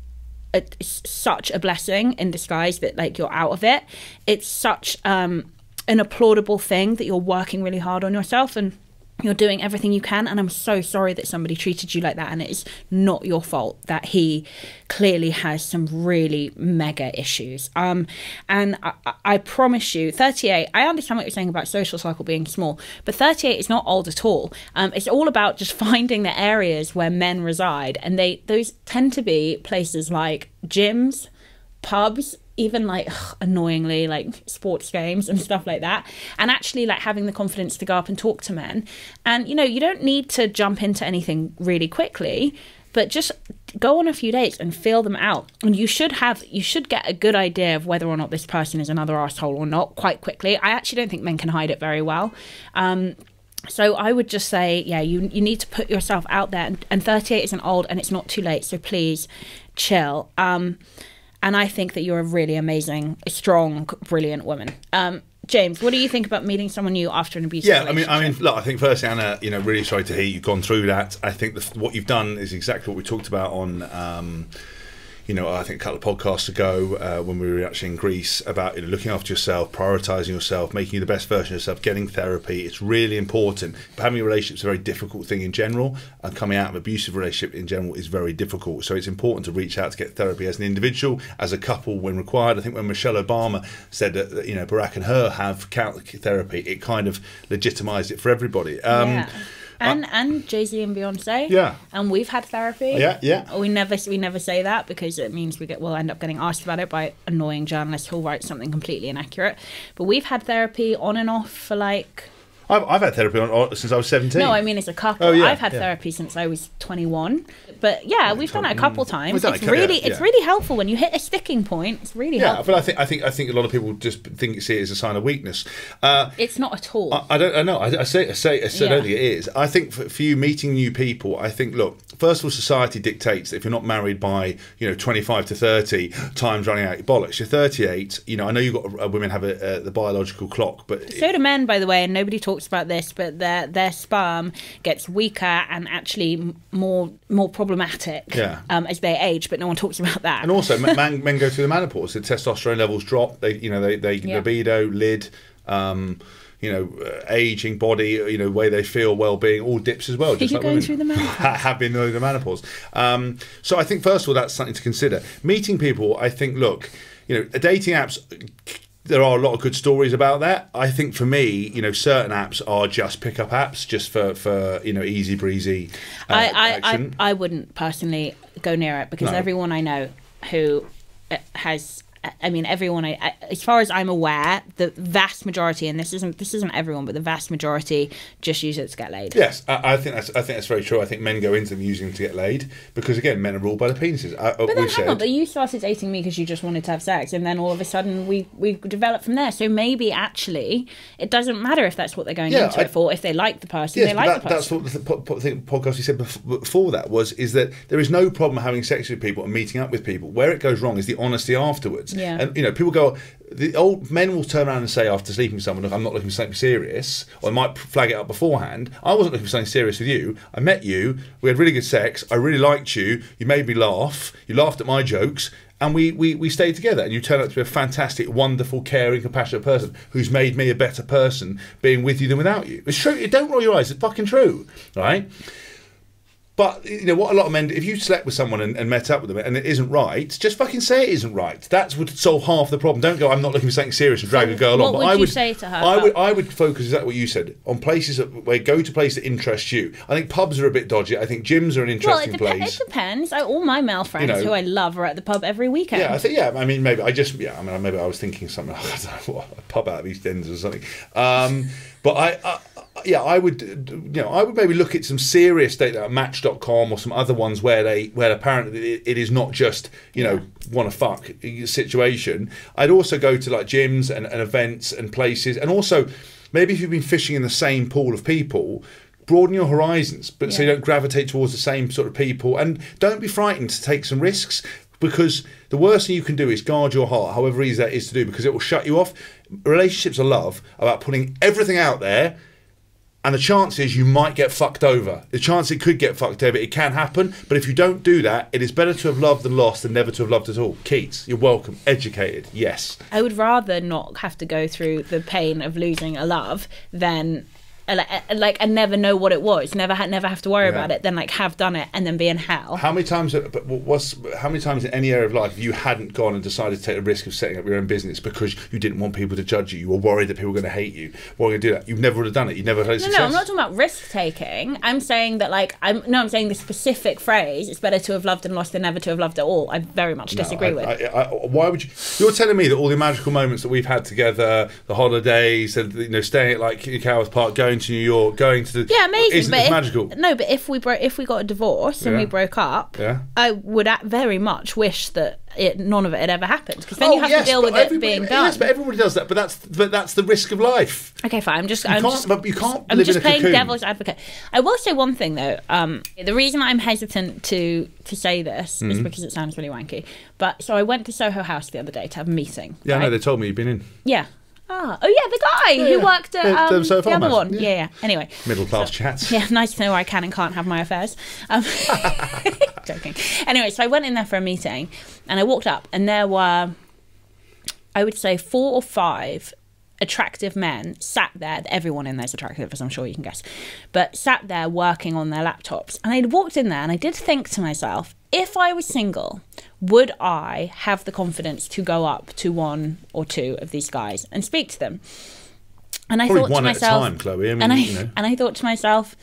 such a blessing in disguise that you're out of it. It's such an applaudable thing that you're working really hard on yourself and you're doing everything you can, and I'm so sorry that somebody treated you like that, and it is not your fault that he clearly has some really mega issues. And I promise you, 38, I understand what you're saying about social cycle being small, but 38 is not old at all. It's all about just finding the areas where men reside, and those tend to be places like gyms, pubs, even annoyingly sports games and stuff like that, and actually having the confidence to go up and talk to men. And you don't need to jump into anything really quickly, but just go on a few dates and feel them out, and you should get a good idea of whether or not this person is another asshole or not quite quickly. I actually don't think men can hide it very well. So I would just say, you need to put yourself out there, and 38 isn't old and it's not too late, so please chill. And I think that you're a really amazing, strong, brilliant woman. James, what do you think about meeting someone new after an abusive relationship? I mean, look, I think firstly, Anna, really sorry to hear you've gone through that. I think what you've done is exactly what we talked about on, I think a couple of podcasts ago when we were actually in Greece about looking after yourself, prioritising yourself, making you the best version of yourself, getting therapy. It's really important. But having a relationship is a very difficult thing in general, and coming out of an abusive relationship in general is very difficult. So it's important to reach out to get therapy as an individual, as a couple when required. I think when Michelle Obama said that Barack and her have therapy, it kind of legitimised it for everybody. And Jay-Z and Beyonce. Yeah. And we've had therapy. Yeah. We never say that because it means we'll end up getting asked about it by annoying journalists who'll write something completely inaccurate. But we've had therapy on and off for I've had therapy since I was 17. No, I mean as a couple. Oh, yeah, I've had therapy since I was 21. But we've done it a couple times. It's it's really helpful when you hit a sticking point. It's really helpful. But I think a lot of people just see it as a sign of weakness. It's not at all. I don't know. I don't think it is. I think for you meeting new people, I think first of all, society dictates that if you're not married by 25 to 30, time's running out your bollocks. You're 38. I know you've got women have the biological clock, but so do men, by the way, and nobody talks about this, but their sperm gets weaker and actually more problematic as they age, but no one talks about that. And also, men go through the menopause. The testosterone levels drop. They libido, lid, aging, body, way they feel, well-being, all dips as well. Just like women through the menopause? Have been through the menopause. So I think first of all, that's something to consider. Meeting people, I think, dating apps. There are a lot of good stories about that. I think for me, certain apps are just pick-up apps, just for easy breezy action. I wouldn't personally go near it because everyone I know who has I mean, everyone, as far as I'm aware, the vast majority, and this isn't everyone, but the vast majority just use it to get laid. Yes, I think that's very true. I think men go into them using it to get laid because, again, men are ruled by the penises. But then hang on, but you started dating me because you just wanted to have sex, and then all of a sudden we developed from there. So maybe actually it doesn't matter if that's what they're going into it for. If they like the person, they like the person. That's what the podcast we said before that is that there is no problem having sex with people and meeting up with people. Where it goes wrong is the honesty afterwards. Yeah. And, people go, the old men will turn around and say after sleeping with someone, look, I'm not looking for something serious, or I might flag it up beforehand. I wasn't looking for something serious with you. I met you, we had really good sex, I really liked you, you made me laugh, you laughed at my jokes, and we stayed together, and you turned out to be a fantastic, wonderful, caring, compassionate person who's made me a better person being with you than without you. It's true. Don't roll your eyes. It's fucking true, right? But, what a lot of men, if you slept with someone and met up with them and it isn't right, just fucking say it isn't right. That would solve half the problem. Don't go, I'm not looking for something serious and drag a girl on. What would you say to her? I would focus, exactly what you said, on places where go to places that interest you. I think pubs are a bit dodgy. I think gyms are an interesting place. It depends. All my male friends who I love are at the pub every weekend. Yeah, I think, I mean, maybe I was thinking something, I don't know what, a pub out of EastEnders or something. But I would maybe look at some serious data like Match.com or some other ones where apparently it is not just want to fuck situation. I'd also go to like gyms and events and places, and also maybe if you've been fishing in the same pool of people, broaden your horizons, but so you don't gravitate towards the same sort of people, and don't be frightened to take some risks. Because the worst thing you can do is guard your heart, however easy that is to do, because it will shut you off. Relationships are love about putting everything out there, and the chance is you might get fucked over. The chance it could get fucked over, it can happen, but if you don't do that, it is better to have loved than lost than never to have loved at all. Keats, you're welcome. Educated, yes. I would rather not have to go through the pain of losing a love than... and never know what it was, never have to worry about it, then have done it and then be in hell. How many times in any area of life you hadn't gone and decided to take the risk of setting up your own business because you didn't want people to judge you, you were worried that people were going to hate you, were going to do that? You never would have done it. You never had success. No, I'm not talking about risk taking. I'm saying that I'm saying the specific phrase, it's better to have loved and lost than never to have loved at all. I very much disagree with. Why would you? You're telling me that all the magical moments that we've had together, the holidays, and staying at Cowers Park, going to New York, going to the amazing, but magical. No, but if we got a divorce and we broke up, I would very much wish that none of it had ever happened, because then you have to deal with it being done. Yes, but everybody does that. But that's the risk of life. Okay, fine. I'm just playing devil's advocate. I will say one thing though. The reason I'm hesitant to say this is because it sounds really wanky. But so I went to Soho House the other day to have a meeting. Yeah, right? no, they told me you've been in. Yeah. Oh yeah, the guy who worked at the other one. Yeah. Anyway, middle class chats. Yeah, nice to know where I can and can't have my affairs. Joking. Anyway, so I went in there for a meeting, and I walked up, and there were, I would say, 4 or 5 attractive men sat there. Everyone in there is attractive, as I'm sure you can guess, but sat there working on their laptops. And I walked in there, and I did think to myself, if I was single, would I have the confidence to go up to 1 or 2 of these guys and speak to them? And I thought to myself, at a time, Chloe. And I thought to myself,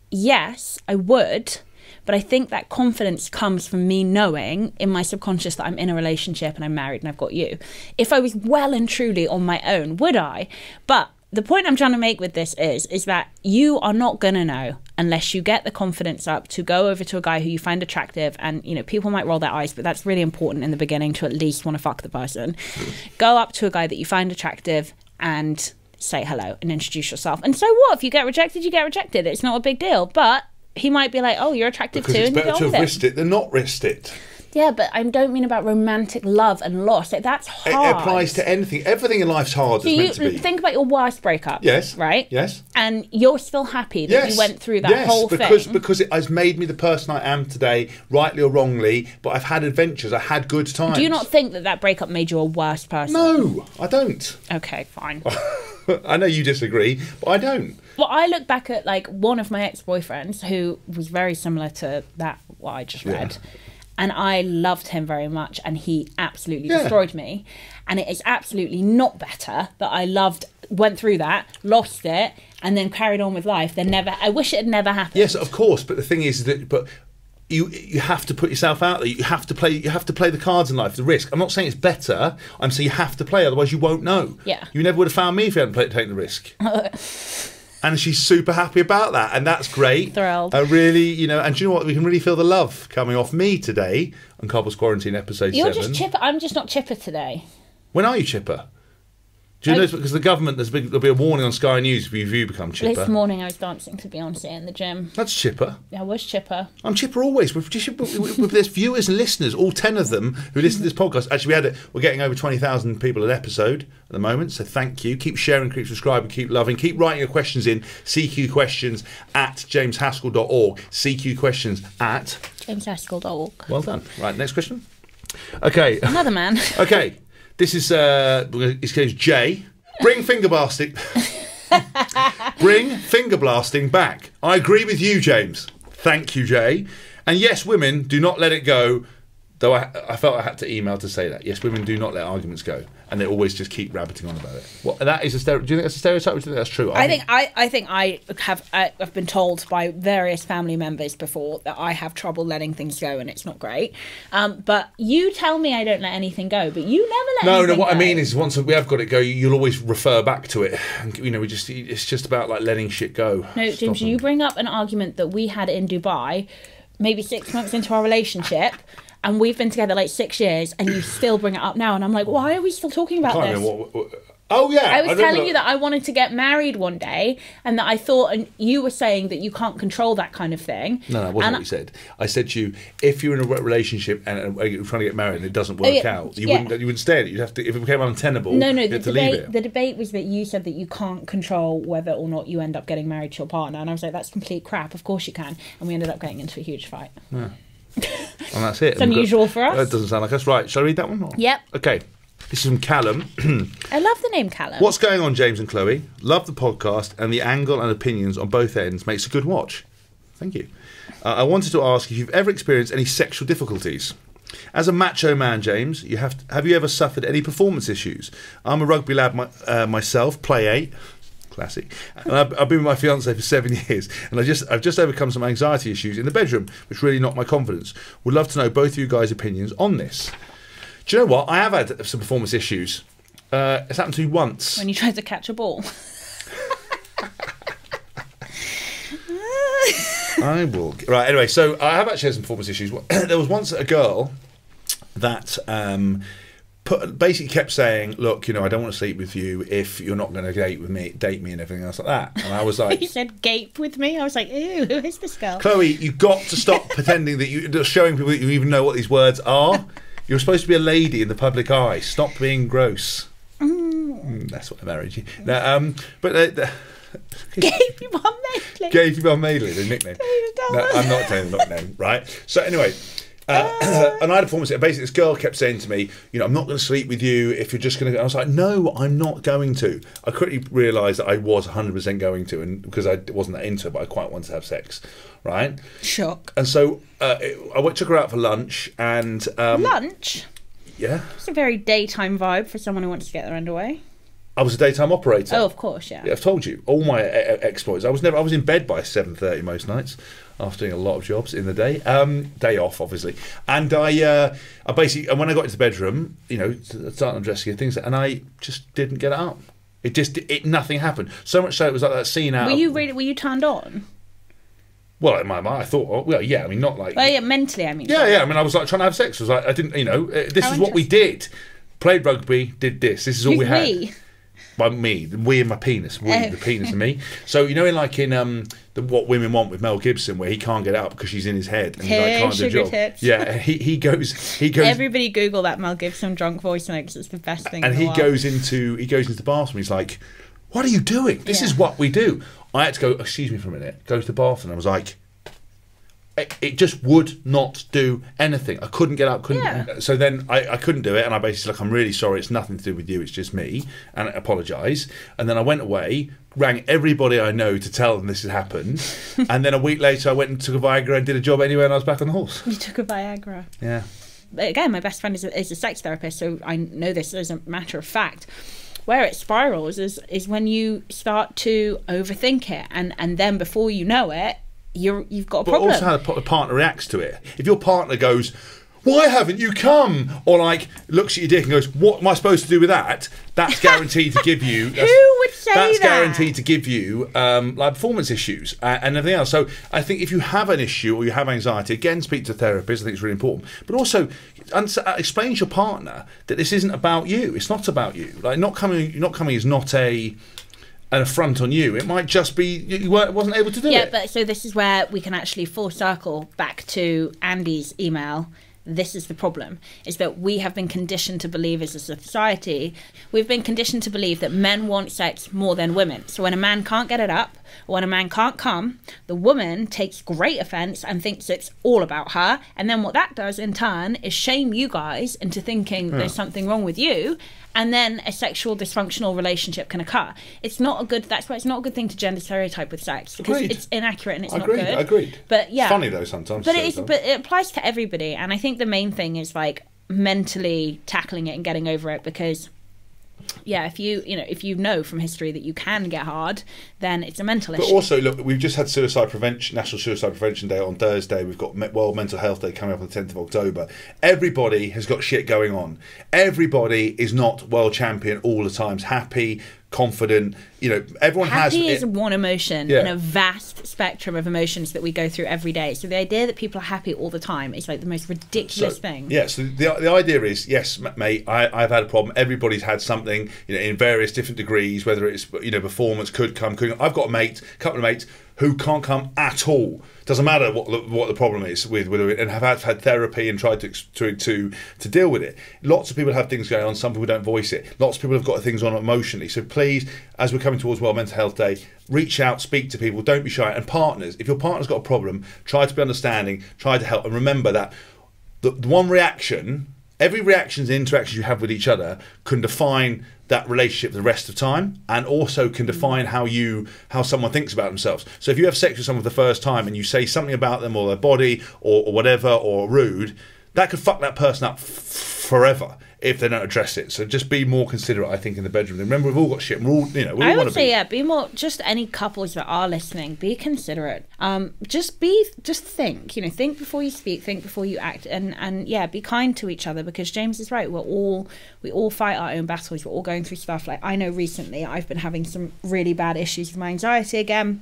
yes, I would, but I think that confidence comes from me knowing in my subconscious that I'm in a relationship and I'm married and I've got you. If I was well and truly on my own, would I? But the point I'm trying to make with this is that you are not going to know unless you get the confidence up to go over to a guy who you find attractive, and people might roll their eyes, but that's really important in the beginning to at least want to fuck the person. Go up to a guy that you find attractive and say hello and introduce yourself. And so what? If you get rejected, you get rejected. It's not a big deal. But he might be like, oh, you're attractive too. Because it's better to have risked it than not risked it. Yeah, but I don't mean about romantic love and loss. That's hard. It applies to anything. Everything in life's hard. So meant to be. Think about your worst breakup. Yes. Right? Yes. And you're still happy that you went through that whole thing. Because it has made me the person I am today, rightly or wrongly, but I've had adventures, I had good times. Do you not think that breakup made you a worse person? No, I don't. Okay, fine. I know you disagree, but I don't. Well, I look back at one of my ex-boyfriends who was very similar to what I just read. And I loved him very much, and he absolutely destroyed me. And it is absolutely not better that I went through that, lost it, and then carried on with life. I wish it had never happened. Yes, of course. But the thing is that, you have to put yourself out there. You have to play the cards in life, the risk. I'm not saying it's better. I'm saying you have to play, otherwise you won't know. Yeah. You never would have found me if you hadn't taken the risk. And she's super happy about that, and that's great. Thrilled. Really, and do you know what? We can really feel the love coming off me today on Couples Quarantine episode 7. You're just chipper. I'm just not chipper today. When are you chipper? Do you know this? Because the government, there'll be a warning on Sky News if you become chipper. This morning I was dancing to Beyonce in the gym. That's chipper. I was chipper. I'm chipper always. With there's viewers and listeners, all 10 of them who listen to this podcast. Actually, we're getting over 20,000 people an episode at the moment, so thank you. Keep sharing, keep subscribing, keep loving. Keep writing your questions in. CQQuestions at jameshaskell.org. CQQuestions at jameshaskell.org. Well done. Right, next question. Okay. Another man. Okay. This is his name's Jay. Bring finger blasting. Bring finger blasting back. I agree with you, James. Thank you, Jay. And yes, women, do not let it go. Though I felt I had to email to say that. Yes, women do not let arguments go, and they always just keep rabbiting on about it. Well, that is a stereotype. Do you think that's a stereotype? Or do you think that's true? I think I've been told by various family members before that I have trouble letting things go, and it's not great. But you tell me I don't let anything go, but you never let anything go. No. What I mean is, once we have got it go, you'll always refer back to it. And, it's just about like letting shit go. No, James, you bring up an argument that we had in Dubai, maybe 6 months into our relationship. And we've been together like 6 years, and you still bring it up now. And I'm like, why are we still talking about this? Oh, yeah. I was telling you that I wanted to get married one day, and that I thought, and you were saying that you can't control that kind of thing. No, that wasn't what you said. I said to you, if you're in a relationship and you're trying to get married and it doesn't work out, you wouldn't stay in it. You'd have to, if it became untenable, you'd have to leave it. The debate was that you said that you can't control whether or not you end up getting married to your partner. And I was like, that's complete crap. Of course you can. And we ended up getting into a huge fight. Yeah. And that's it. It's unusual for us. That doesn't sound like us. Right, shall I read that one? Or? Yep. Okay. This is from Callum. I love the name Callum. What's going on, James and Chloe? Love the podcast, and the angle and opinions on both ends makes a good watch. Thank you. I wanted to ask if you've ever experienced any sexual difficulties. As a macho man, James, have you ever suffered any performance issues? I'm a rugby lad myself, play 8. Classic. And I've been with my fiance for 7 years, and I've just overcome some anxiety issues in the bedroom, which really knocked my confidence. Would love to know both of you guys' opinions on this. Do you know what? I have had some performance issues. It's happened to me once. When you tried to catch a ball. I will. Right. Anyway, so I have actually had some performance issues. There was once a girl that basically kept saying, look, I don't want to sleep with you if you're not going to date me and everything else like that. And I was like... You said gape with me? I was like, ew, who is this girl? Chloe, you've got to stop pretending that you're showing people that you even know what these words are. You're supposed to be a lady in the public eye. Stop being gross. That's why I married you. No, Gape you on Maidley. Gape you on Maidley, the nickname. No, I'm not telling the nickname, right? So anyway... and I had a performance. Basically, this girl kept saying to me, I'm not going to sleep with you if you're just going to. I was like, no, I'm not going to. I quickly realised that I was 100% going to, and because I wasn't that into it, but I quite wanted to have sex, right? Shock. And so I took her out for lunch, and lunch. Yeah, it's a very daytime vibe for someone who wants to get their underway. I was a daytime operator. Oh, of course, yeah. I've told you all my exploits. I was in bed by 7:30 most nights after doing a lot of jobs in the day. Day off, obviously. And I basically, and when I got into the bedroom, started undressing and things, and I just didn't get it up. Nothing happened. So much so it was like that scene out. Were you turned on? Well, in my mind, I thought, yeah. I mean, not like. Well, yeah, mentally, I mean. Yeah. I mean, I was like trying to have sex. I was like, I didn't, this is what we did. Played rugby, did this. This is all we had. By me, we and my penis, the penis and me. So in What Women Want with Mel Gibson, where he can't get up because she's in his head and he can't do a job. Tits. Yeah, he goes. Everybody Google that Mel Gibson drunk voice note because it's the best thing. And he goes into the bathroom. He's like, "What are you doing? This is what we do." I had to go. Excuse me for a minute. Go to the bathroom. I was like. It just would not do anything. I couldn't get up. So then I couldn't do it, and I basically I'm really sorry. It's nothing to do with you. It's just me, and I apologise. And then I went away, rang everybody I know to tell them this had happened, and then a week later I went and took a Viagra and did a job anyway, and I was back on the horse. You took a Viagra. Yeah. But again, my best friend is a sex therapist, so I know this as a matter of fact. Where it spirals is when you start to overthink it, and then before you know it. you've got a But problem. also how the partner reacts to it. If your partner goes, why haven't you come? Or like looks at your dick and goes, what am I supposed to do with that? That's guaranteed to give you. Who would say that's that? guaranteed to give you like performance issues and everything else. So I think if you have an issue or you have anxiety, again, speak to a therapist. I think it's really important. But also explain to your partner that this isn't about you. It's not about you. Like not coming is not an affront on you. It might just be you wasn't able to do it. Yeah, but so this is where we can actually full circle back to Andy's email. This is the problem, is that we have been conditioned to believe as a society, we've been conditioned to believe that men want sex more than women. So when a man can't get it up, or when a man can't come, the woman takes great offence and thinks it's all about her. And then what that does in turn is shame you guys into thinking there's something wrong with you. And then a sexual dysfunctional relationship can occur. That's why it's not a good thing to gender stereotype with sex, because it's inaccurate and it's not good. Agreed. But yeah, it's funny though sometimes. But it applies to everybody, and I think the main thing is like mentally tackling it and getting over it, because yeah, if you know from history that you can get hard, then it's a mental issue. But also, look, we've just had National Suicide Prevention Day on Thursday. We've got World Mental Health Day coming up on the 10th of October. Everybody has got shit going on. Everybody is not world champion all the times. Happy, confident, everyone Happy has... is one emotion in a vast spectrum of emotions that we go through every day. So the idea that people are happy all the time is like the most ridiculous thing. Yeah, so the idea is, yes, mate, I've had a problem. Everybody's had something, in various different degrees, whether it's, performance, could come. I've got a couple of mates who can't come at all. Doesn't matter what the problem is with it, and have had therapy and tried to deal with it. Lots of people have things going on. Some people don't voice it. Lots of people have got things on emotionally. So please, as we're coming towards World Mental Health Day, reach out, speak to people. Don't be shy. And partners, if your partner's got a problem, try to be understanding. Try to help. And remember that the one reaction, every reaction and interaction you have with each other can define that relationship the rest of time, and also can define how someone thinks about themselves. So if you have sex with someone for the first time and you say something about them or their body or whatever, or rude, that could fuck that person up forever if they don't address it. So just be more considerate, I think, in the bedroom. Remember, we've all got shit. We're all, we all I want would to say, be. yeah, be more. Just any couples that are listening, be considerate. Just think. Think before you speak. Think before you act. And yeah, be kind to each other, because James is right. We all fight our own battles. We're all going through stuff. Like, I know recently I've been having some really bad issues with my anxiety again.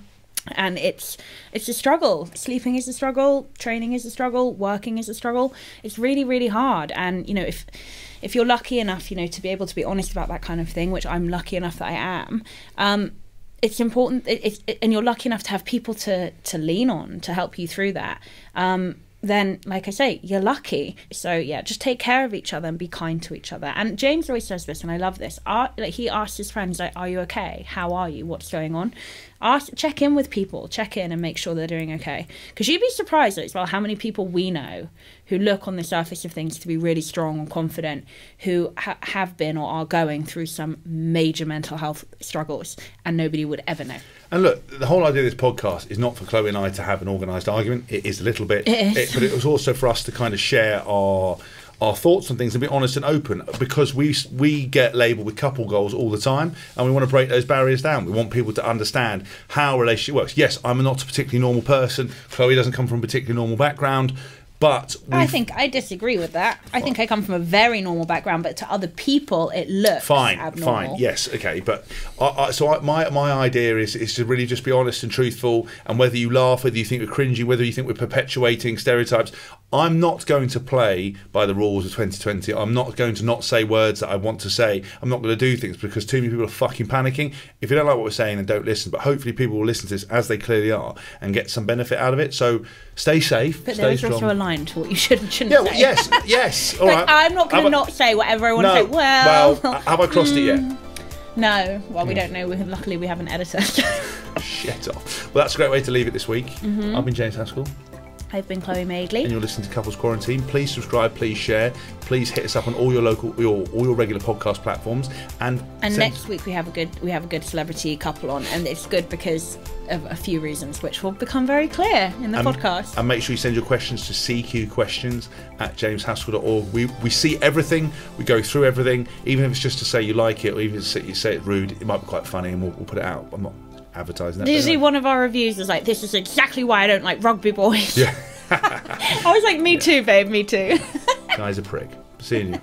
And it's a struggle. Sleeping is a struggle. Training is a struggle. Working is a struggle. It's really, really hard. And if you're lucky enough, to be able to be honest about that kind of thing, which I'm lucky enough that I am, it's important. And you're lucky enough to have people to lean on to help you through that. Then, like I say, you're lucky. So yeah, just take care of each other and be kind to each other. And James always says this, and I love this. He asks his friends, like, "Are you okay? How are you? What's going on?" Check in with people. Check in and make sure they're doing okay. Because you'd be surprised as well how many people we know who look on the surface of things to be really strong and confident, who have been or are going through some major mental health struggles, and nobody would ever know. And look, the whole idea of this podcast is not for Chloe and I to have an organised argument. It is a little bit. But it was also for us to kind of share our thoughts on things and be honest and open, because we get labelled with couple goals all the time, and we want to break those barriers down. We want people to understand how a relationship works. Yes, I'm not a particularly normal person. Chloe doesn't come from a particularly normal background. But I think I disagree with that. I think I come from a very normal background, but to other people it looks abnormal. Fine, yes, okay. But my idea is to really just be honest and truthful, and whether you laugh, whether you think we're cringy, whether you think we're perpetuating stereotypes, I'm not going to play by the rules of 2020. I'm not going to not say words that I want to say. I'm not going to do things because too many people are fucking panicking. If you don't like what we're saying, then don't listen. But hopefully people will listen to this, as they clearly are, and get some benefit out of it. So stay safe, but stay strong. There is also a line to what you should and shouldn't say. Yes. All right. I'm not going to not say whatever I want to say. Well, have I crossed it yet? No. Well, we don't know. Luckily, we have an editor. Shut off. Well, that's a great way to leave it this week. Mm-hmm. I've been James Haskell. I've been Chloe Madeley. And you're listening to Couples Quarantine. Please subscribe, please share, please hit us up on all your regular podcast platforms. And next week we have a good celebrity couple on, and it's good because of a few reasons which will become very clear in the podcast. And make sure you send your questions to CQQuestions@jameshaskell.org. We see everything, we go through everything, even if it's just to say you like it, or even if you say it's rude, it might be quite funny, and we'll put it out. I'm not advertising that. Did you but see anyway. one of our reviews was like, this is exactly why I don't like rugby boys. Yeah. I was like, me too, babe, me too. Guy's a prick. Seeing you.